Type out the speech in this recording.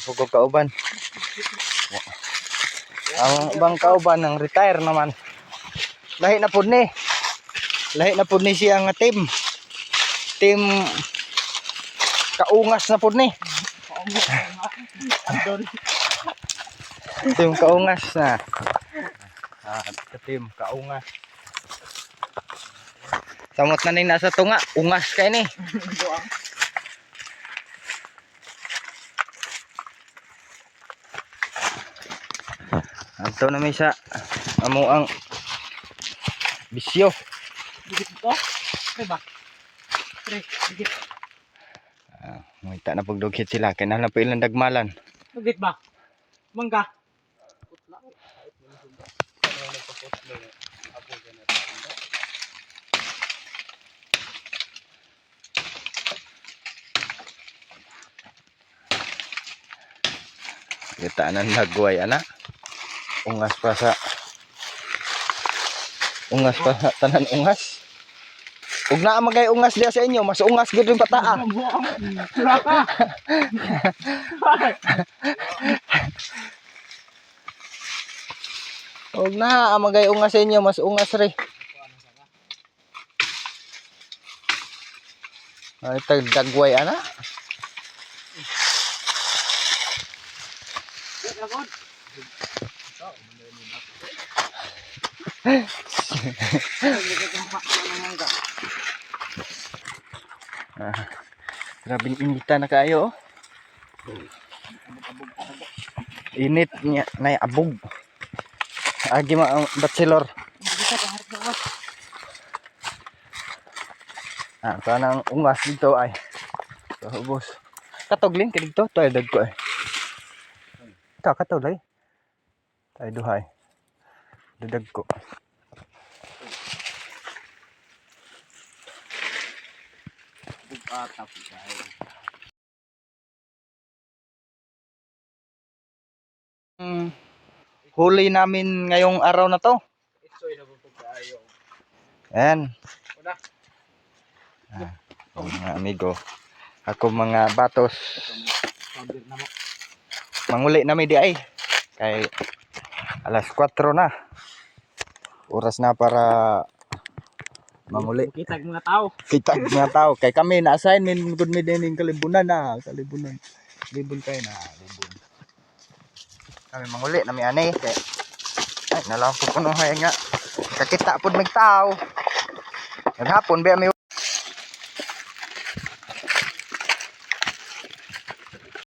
Huwag kauban. Ang ibang kauban ng retire naman. Lahi na pud ni. Lahi na pud ni siya nga team. Team kaungas na pud ni. Team kaungas na. Team kaungas. Samot na ning nasa tunga, ungas kay ni. Ato na may sa amo ang bisyo. Digit ito? Pre ba? Pre, digit. Ngita na pagdugit sila kay na pa ilang dagmalan. Digit ba? Mangga. Kita na nagway ana. Ungas pa sa tanan ungas. Ug naa magay ungas diya sa inyo, mas ungas gid ring pataa. Sura ka. Ug naa magay ungas sa inyo, mas ungas ri. Ay tag dagway ana. Grabing inita na kayo. Init niya na abog. Agi ma ang bachelor. Kanang ungas dito ay. So boss. Katogling kini dito, toy dag ko ay. Ta katolay. Tay duhay. Dadag ko. Huli namin ngayong araw na to. Ayan. Mga amigo. Ako mga batos. Manguli namin di ay. Kay alas 4 na. Oras na para manguli. Kitag mga tao. Kitag mga tao. Kay kami na-assign min good mi din kalibunan na. Kalibunan. Libon kayo na. Libon. Kami manguli nami ani. Kay ay nalang po kuno hay nga. Kakita pud mig tao. Naghapon ba mi